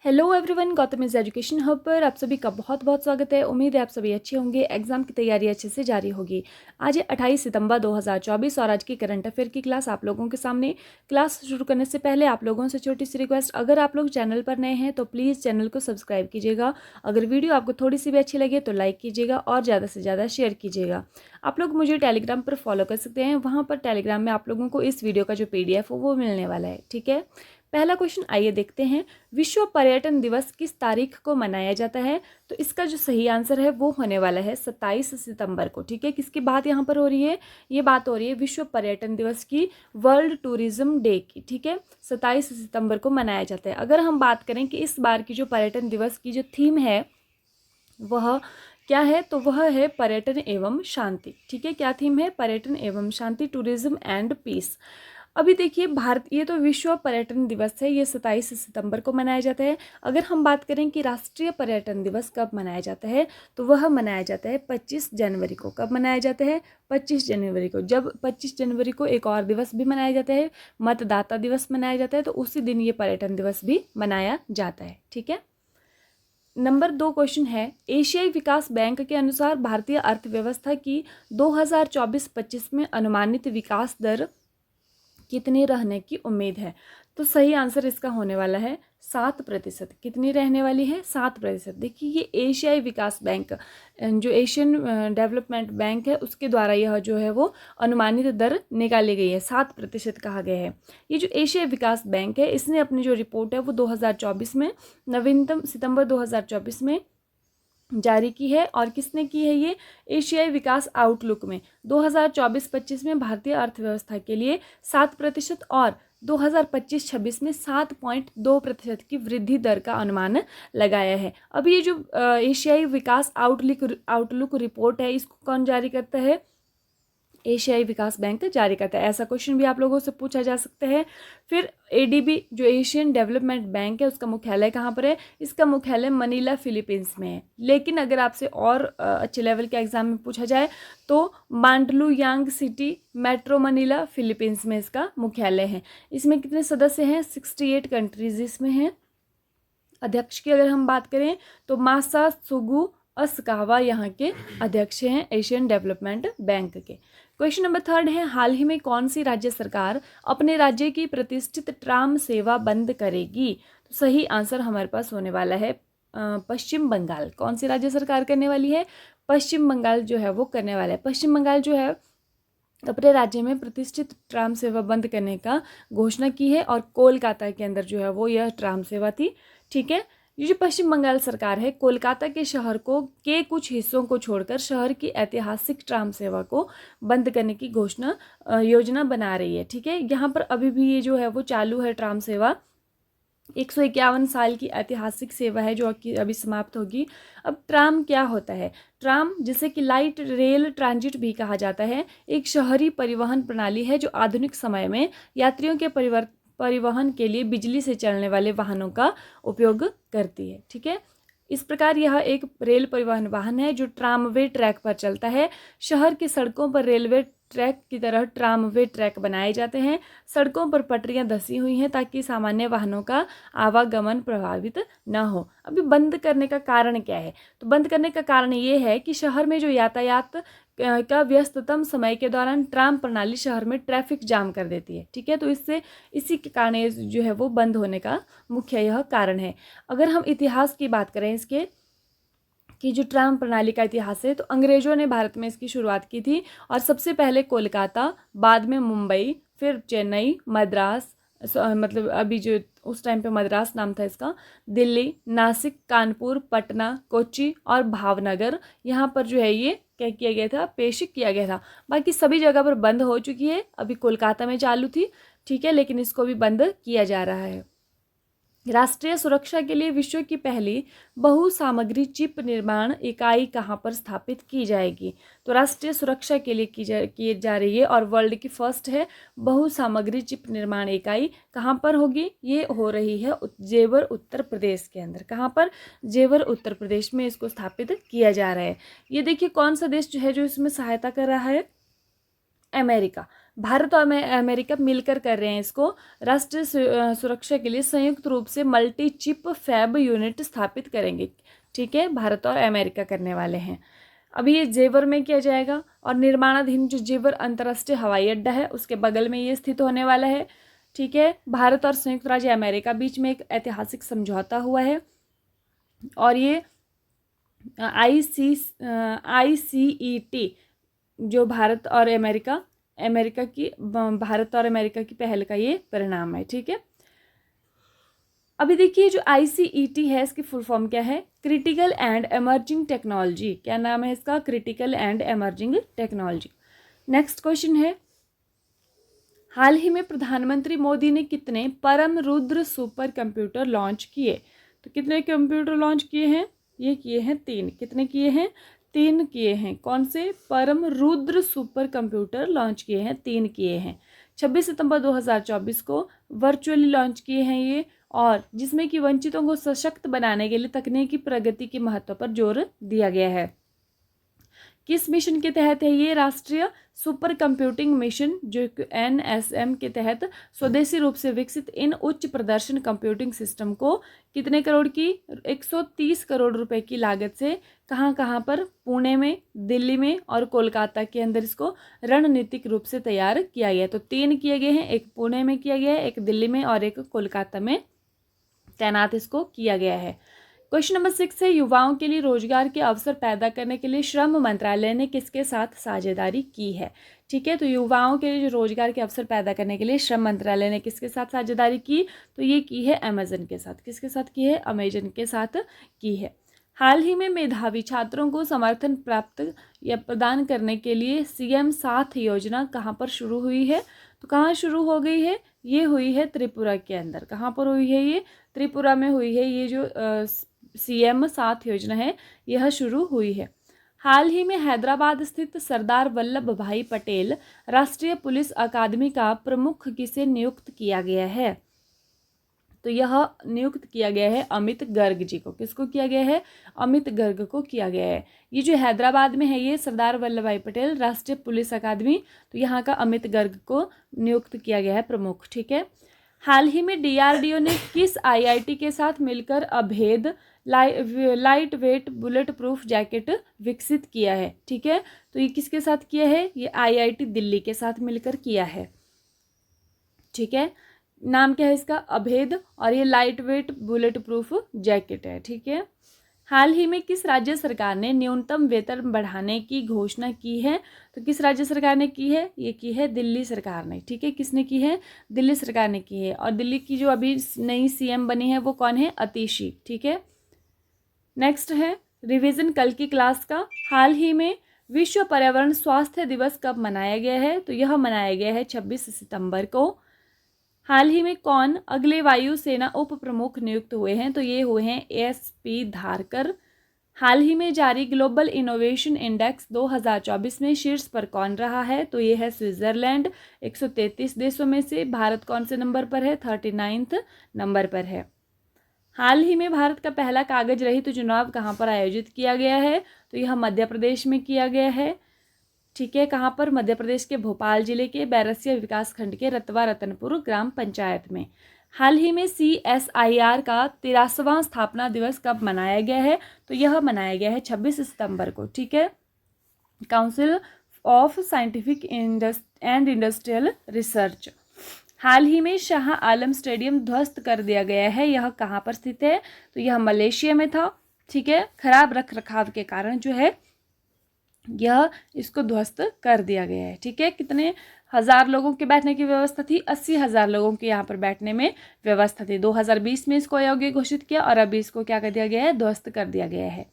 Hello everyone, Gautam is education hub पर आप सभी का बहुत बहुत स्वागत है। उम्मीद है आप सभी अच्छे होंगे, एग्जाम की तैयारी अच्छे से जारी होगी। आज है 28 सितंबर 2024 और आज की करंट अफेयर की क्लास आप लोगों के सामने। क्लास शुरू करने से पहले आप लोगों से छोटी सी रिक्वेस्ट, अगर आप लोग चैनल पर नए हैं तो प्लीज़ चैनल को सब्सक्राइब कीजिएगा। अगर वीडियो आपको थोड़ी सी भी अच्छी लगे तो लाइक कीजिएगा और ज़्यादा से ज़्यादा शेयर कीजिएगा। आप लोग मुझे टेलीग्राम पर फॉलो कर सकते हैं, वहाँ पर टेलीग्राम में आप लोगों को इस वीडियो का जो PDF हो वो मिलने वाला है। ठीक है, पहला क्वेश्चन आइए देखते हैं। विश्व पर्यटन दिवस किस तारीख को मनाया जाता है? तो इसका जो सही आंसर है वो होने वाला है 27 सितंबर को। ठीक है, किसकी बात यहाँ पर हो रही है? ये बात हो रही है विश्व पर्यटन दिवस की, वर्ल्ड टूरिज्म डे की। ठीक है, 27 सितंबर को मनाया जाता है। अगर हम बात करें कि इस बार की जो पर्यटन दिवस की जो थीम है वह क्या है, तो वह है पर्यटन एवं शांति। ठीक है, क्या थीम है? पर्यटन एवं शांति, टूरिज्म एंड पीस। अभी देखिए, भारत, ये तो विश्व पर्यटन दिवस है, ये 27 सितंबर को मनाया जाता है। अगर हम बात करें कि राष्ट्रीय पर्यटन दिवस कब मनाया जाता है, तो वह मनाया जाता है 25 जनवरी को। कब मनाया जाता है? 25 जनवरी को। जब 25 जनवरी को एक और दिवस भी मनाया जाता है, मतदाता दिवस मनाया जाता है, तो उसी दिन ये पर्यटन दिवस भी मनाया जाता है। ठीक है, नंबर 2 क्वेश्चन है, एशियाई विकास बैंक के अनुसार भारतीय अर्थव्यवस्था की 2024-25 में अनुमानित विकास दर कितनी रहने की उम्मीद है? तो सही आंसर इसका होने वाला है 7%। कितनी रहने वाली है? 7%। देखिए, ये एशियाई विकास बैंक, जो एशियन डेवलपमेंट बैंक है, उसके द्वारा यह जो है वो अनुमानित दर निकाली गई है, 7% कहा गया है। ये जो एशियाई विकास बैंक है, इसने अपनी जो रिपोर्ट है वो 2024 में, नवीनतम सितंबर 2024 में जारी की है। और किसने की है ये? एशियाई विकास आउटलुक में 2024-25 में भारतीय अर्थव्यवस्था के लिए 7% और 2025-26 में 7.2% की वृद्धि दर का अनुमान लगाया है। अब ये जो एशियाई विकास आउटलुक रिपोर्ट है, इसको कौन जारी करता है? एशियाई विकास बैंक जारी करता है। ऐसा क्वेश्चन भी आप लोगों से पूछा जा सकता है। फिर ADB जो एशियन डेवलपमेंट बैंक है, उसका मुख्यालय कहाँ पर है? इसका मुख्यालय मनीला, फिलीपींस में है। लेकिन अगर आपसे और अच्छे लेवल के एग्जाम में पूछा जाए तो मांडलुयांग सिटी, मेट्रो मनीला, फिलीपींस में इसका मुख्यालय है। इसमें कितने सदस्य हैं? 68 कंट्रीज इसमें हैं। अध्यक्ष की अगर हम बात करें तो मासा सुगु अस्कावा यहाँ के अध्यक्ष हैं एशियन डेवलपमेंट बैंक के। क्वेश्चन नंबर 3 है, हाल ही में कौन सी राज्य सरकार अपने राज्य की प्रतिष्ठित ट्राम सेवा बंद करेगी? तो सही आंसर हमारे पास होने वाला है पश्चिम बंगाल। कौन सी राज्य सरकार करने वाली है? पश्चिम बंगाल जो है वो करने वाला है। पश्चिम बंगाल जो है अपने राज्य में प्रतिष्ठित ट्राम सेवा बंद करने का घोषणा की है, और कोलकाता के अंदर जो है वो यह ट्राम सेवा थी। ठीक है, ये जो पश्चिम बंगाल सरकार है, कोलकाता के शहर के कुछ हिस्सों को छोड़कर शहर की ऐतिहासिक ट्राम सेवा को बंद करने की योजना बना रही है। ठीक है, यहाँ पर अभी भी ये जो है वो चालू है ट्राम सेवा। 151 साल की ऐतिहासिक सेवा है जो अभी समाप्त होगी। अब ट्राम क्या होता है? ट्राम, जिसे कि लाइट रेल ट्रांजिट भी कहा जाता है, एक शहरी परिवहन प्रणाली है जो आधुनिक समय में यात्रियों के परिवहन के लिए बिजली से चलने वाले वाहनों का उपयोग करती है। ठीक है, इस प्रकार यह एक रेल परिवहन वाहन है जो ट्रामवे ट्रैक पर चलता है। शहर की सड़कों पर रेलवे ट्रैक की तरह ट्रामवे ट्रैक बनाए जाते हैं। सड़कों पर पटरियां धंसी हुई हैं ताकि सामान्य वाहनों का आवागमन प्रभावित न हो। अभी बंद करने का कारण क्या है? तो बंद करने का कारण ये है कि शहर में जो यातायात का व्यस्ततम समय के दौरान ट्राम प्रणाली शहर में ट्रैफिक जाम कर देती है। ठीक है, तो इसी के कारण ये जो है वो बंद होने का मुख्य यह कारण है। अगर हम इतिहास की बात करें इसके, कि जो ट्राम प्रणाली का इतिहास है, तो अंग्रेजों ने भारत में इसकी शुरुआत की थी, और सबसे पहले कोलकाता, बाद में मुंबई, फिर चेन्नई, मद्रास, मतलब अभी जो उस टाइम पे मद्रास नाम था इसका, दिल्ली, नासिक, कानपुर, पटना, कोच्चि और भावनगर, यहाँ पर जो है ये क्या किया गया था? पेश किया गया था। बाकी सभी जगह पर बंद हो चुकी है। अभी कोलकाता में चालू थी, ठीक है, लेकिन इसको भी बंद किया जा रहा है। राष्ट्रीय सुरक्षा के लिए विश्व की पहली बहुसामग्री चिप निर्माण इकाई कहाँ पर स्थापित की जाएगी? तो राष्ट्रीय सुरक्षा के लिए की जा रही है, और वर्ल्ड की फर्स्ट है बहुसामग्री चिप निर्माण इकाई। कहाँ पर होगी? ये हो रही है जेवर, उत्तर प्रदेश के अंदर। कहाँ पर? जेवर, उत्तर प्रदेश में इसको स्थापित किया जा रहा है। ये देखिए, कौन सा देश जो है जो इसमें सहायता कर रहा है? अमेरिका। भारत और अमेरिका मिलकर कर रहे हैं इसको, राष्ट्रीय सुरक्षा के लिए संयुक्त रूप से मल्टी चिप फैब यूनिट स्थापित करेंगे। ठीक है, भारत और अमेरिका करने वाले हैं। अभी ये जेवर में किया जाएगा और निर्माणाधीन जो जेवर अंतर्राष्ट्रीय हवाई अड्डा है उसके बगल में ये स्थित होने वाला है। ठीक है, भारत और संयुक्त राज्य अमेरिका बीच में एक ऐतिहासिक समझौता हुआ है और ये ICET जो भारत और अमेरिका की पहल का ये परिणाम है। ठीक है, अभी देखिए जो ICET है इसकी फुल फॉर्म क्या है, क्रिटिकल एंड एमर्जिंग टेक्नोलॉजी। क्या नाम है इसका, critical and emerging technology. Next question है, हाल ही में प्रधानमंत्री मोदी ने कितने परम रुद्र सुपर कंप्यूटर लॉन्च किए? तो कितने कंप्यूटर लॉन्च किए हैं? ये किए हैं 3। कितने किए हैं? 3 किए हैं। कौन से? परम रुद्र सुपर कंप्यूटर लॉन्च किए हैं, 3 किए हैं। 26 सितंबर 2024 को वर्चुअली लॉन्च किए हैं ये, और जिसमें कि वंचितों को सशक्त बनाने के लिए तकनीकी प्रगति के महत्व पर जोर दिया गया है। किस मिशन के तहत है ये? राष्ट्रीय सुपर कंप्यूटिंग मिशन, जो NSM के तहत स्वदेशी रूप से विकसित इन उच्च प्रदर्शन कंप्यूटिंग सिस्टम को कितने करोड़ की? 130 करोड़ रुपए की लागत से कहाँ कहाँ पर? पुणे में, दिल्ली में और कोलकाता के अंदर इसको रणनीतिक रूप से तैयार किया गया है। तो 3 किए गए हैं, एक पुणे में किया गया है, एक दिल्ली में और एक कोलकाता में तैनात इसको किया गया है। क्वेश्चन नंबर 6 है, युवाओं के लिए रोजगार के अवसर पैदा करने के लिए श्रम मंत्रालय ने किसके साथ साझेदारी की है? ठीक है, तो युवाओं के लिए जो रोजगार के अवसर पैदा करने के लिए श्रम मंत्रालय ने किसके साथ साझेदारी की? तो ये की है अमेजन के साथ। किसके साथ की है? अमेजन के साथ की है। हाल ही में मेधावी छात्रों को समर्थन प्राप्त या प्रदान करने के लिए CM साथ योजना कहाँ पर शुरू हुई है? तो कहाँ शुरू हो गई है? ये हुई है त्रिपुरा के अंदर। कहाँ पर हुई है ये? त्रिपुरा में हुई है। ये जो CM साथ योजना है यह शुरू हुई है। हाल ही में हैदराबाद स्थित सरदार वल्लभ भाई पटेल राष्ट्रीय पुलिस अकादमी का प्रमुख किसे नियुक्त किया गया है? तो यह नियुक्त किया गया है अमित गर्ग जी को। किसको किया गया है? अमित गर्ग को किया गया है। ये जो हैदराबाद में है ये सरदार वल्लभ भाई पटेल राष्ट्रीय पुलिस अकादमी, तो यहाँ का अमित गर्ग को नियुक्त किया गया है प्रमुख। ठीक है, हाल ही में DRDO ने किस IIT के साथ मिलकर अभेद light weight bullet proof jacket विकसित किया है? ठीक है, तो ये किसके साथ किया है? ये IIT दिल्ली के साथ मिलकर किया है। ठीक है, नाम क्या है इसका? अभेद, और ये light weight bullet proof jacket है। ठीक है, हाल ही में किस राज्य सरकार ने न्यूनतम वेतन बढ़ाने की घोषणा की है? तो किस राज्य सरकार ने की है? ये की है दिल्ली सरकार ने। ठीक है, किसने की है? दिल्ली सरकार ने की है। और दिल्ली की जो अभी नई CM बनी है वो कौन है? अतिशी। ठीक है, नेक्स्ट है रिवीजन कल की क्लास का। हाल ही में विश्व पर्यावरण स्वास्थ्य दिवस कब मनाया गया है? तो यह मनाया गया है 26 सितंबर को। हाल ही में कौन अगले वायु सेना उप प्रमुख नियुक्त हुए हैं? तो ये हुए हैं SP धारकर। हाल ही में जारी ग्लोबल इनोवेशन इंडेक्स 2024 में शीर्ष पर कौन रहा है? तो ये है स्विट्जरलैंड। 133 देशों में से भारत कौन से नंबर पर है? 39 नंबर पर है। हाल ही में भारत का पहला कागज रहित चुनाव कहाँ पर आयोजित किया गया है? तो यह मध्य प्रदेश में किया गया है। ठीक है, कहाँ पर? मध्य प्रदेश के भोपाल जिले के बैरसिया विकास खंड के रतवा रतनपुर ग्राम पंचायत में। हाल ही में CSIR का 83वां स्थापना दिवस कब मनाया गया है? तो यह मनाया गया है 26 सितंबर को। ठीक है, council of scientific and industrial research. हाल ही में शाह आलम स्टेडियम ध्वस्त कर दिया गया है, यह कहाँ पर स्थित है? तो यह मलेशिया में था। ठीक है, खराब रख रखाव के कारण जो है यह इसको ध्वस्त कर दिया गया है। ठीक है, कितने हजार लोगों के बैठने की व्यवस्था थी? 80,000 लोगों के यहाँ पर बैठने में व्यवस्था थी। 2020 में इसको अयोग्य घोषित किया और अभी इसको क्या कर दिया गया है? ध्वस्त कर दिया गया है।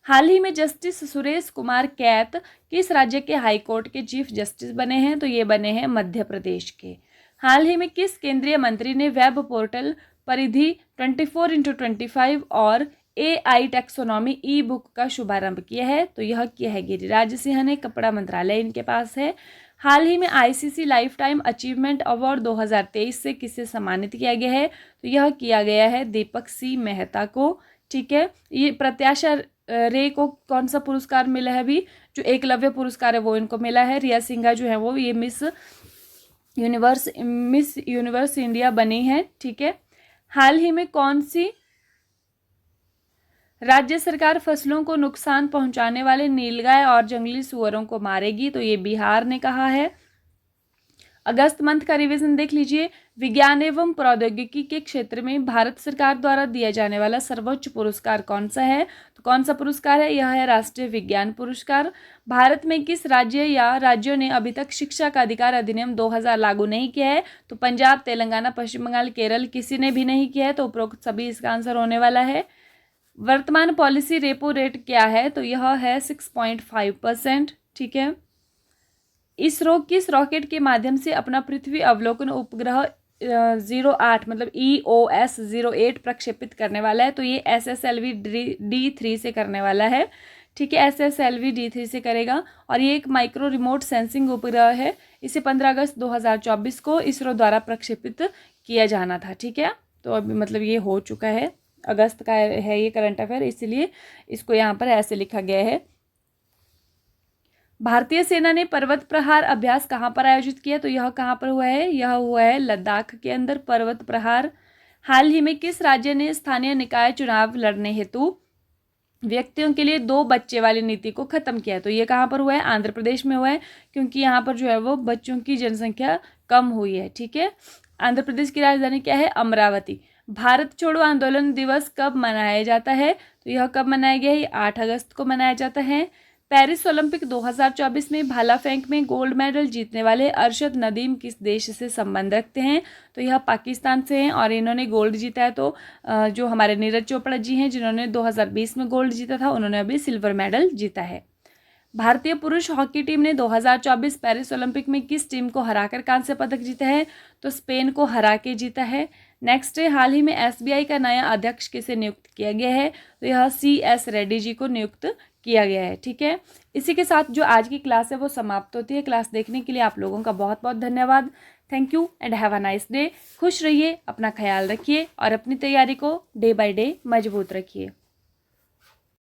हाल ही में जस्टिस सुरेश कुमार कैत किस राज्य के हाईकोर्ट के चीफ जस्टिस बने हैं? तो ये बने हैं मध्य प्रदेश के। हाल ही में किस केंद्रीय मंत्री ने वेब पोर्टल परिधि 24x25 और AI टैक्सोनॉमी E-बुक का शुभारंभ किया है? तो यह किया है गिरिराज सिंह ने, कपड़ा मंत्रालय इनके पास है। हाल ही में ICC life time achievement award 2023 से किसे सम्मानित किया गया है? तो यह किया गया है दीपक C मेहता को। ठीक है, ये प्रत्याशा रे को कौन सा पुरस्कार मिला है? अभी जो एकलव्य पुरस्कार है वो इनको मिला है। रिया सिंघा जो है वो ये मिस मिस यूनिवर्स इंडिया बनी है। ठीक है। हाल ही में कौन सी राज्य सरकार फसलों को नुकसान पहुंचाने वाले नीलगाय और जंगली सुअरों को मारेगी? तो ये बिहार ने कहा है। अगस्त मंथ का रिवीजन देख लीजिए। विज्ञान एवं प्रौद्योगिकी के क्षेत्र में भारत सरकार द्वारा दिया जाने वाला सर्वोच्च पुरस्कार कौन सा है? तो कौन सा पुरस्कार है? यह है राष्ट्रीय विज्ञान पुरस्कार। भारत में किस राज्य या राज्यों ने अभी तक शिक्षा का अधिकार अधिनियम 2000 लागू नहीं किया है? तो पंजाब, तेलंगाना, पश्चिम बंगाल, केरल, किसी ने भी नहीं किया है। तो उपरोक्त सभी इसका आंसर होने वाला है। वर्तमान पॉलिसी रेपो रेट क्या है? तो यह है 6.5%। ठीक है। इसरो किस रॉकेट के माध्यम से अपना पृथ्वी अवलोकन उपग्रह 08 मतलब EOS-08 प्रक्षेपित करने वाला है? तो ये SSLV D3 से करने वाला है। ठीक है। SSLV D3 से करेगा और ये एक माइक्रो रिमोट सेंसिंग उपग्रह है। इसे 15 अगस्त 2024 को इसरो द्वारा प्रक्षेपित किया जाना था। ठीक है। तो अभी मतलब ये हो चुका है, अगस्त का है ये करंट अफेयर, इसलिए इसको यहाँ पर ऐसे लिखा गया है। भारतीय सेना ने पर्वत प्रहार अभ्यास कहाँ पर आयोजित किया? तो यह कहाँ पर हुआ है? यह हुआ है लद्दाख के अंदर पर्वत प्रहार। हाल ही में किस राज्य ने स्थानीय निकाय चुनाव लड़ने हेतु व्यक्तियों के लिए 2 बच्चे वाली नीति को खत्म किया? तो ये कहाँ पर हुआ है? आंध्र प्रदेश में हुआ है, क्योंकि यहाँ पर जो है वो बच्चों की जनसंख्या कम हुई है। ठीक है। आंध्र प्रदेश की राजधानी क्या है? अमरावती। भारत छोड़ो आंदोलन दिवस कब मनाया जाता है? तो यह कब मनाया गया है? 8 अगस्त को मनाया जाता है। पेरिस ओलंपिक 2024 में भाला फेंक में गोल्ड मेडल जीतने वाले अरशद नदीम किस देश से संबंध रखते हैं? तो यह पाकिस्तान से हैं और इन्होंने गोल्ड जीता है। तो जो हमारे नीरज चोपड़ा जी हैं जिन्होंने 2020 में गोल्ड जीता था, उन्होंने अभी सिल्वर मेडल जीता है। भारतीय पुरुष हॉकी टीम ने 2024 पेरिस ओलंपिक में किस टीम को हराकर कांस्य पदक जीता है? तो स्पेन को हरा के जीता है। नेक्स्ट है, हाल ही में SBI का नया अध्यक्ष किसे नियुक्त किया गया है? तो यह CS रेड्डी जी को नियुक्त किया गया है। ठीक है। इसी के साथ जो आज की क्लास है वो समाप्त होती है। क्लास देखने के लिए आप लोगों का बहुत बहुत धन्यवाद। Thank you and have a nice day. खुश रहिए, अपना ख्याल रखिए और अपनी तैयारी को डे बाय डे मजबूत रखिए।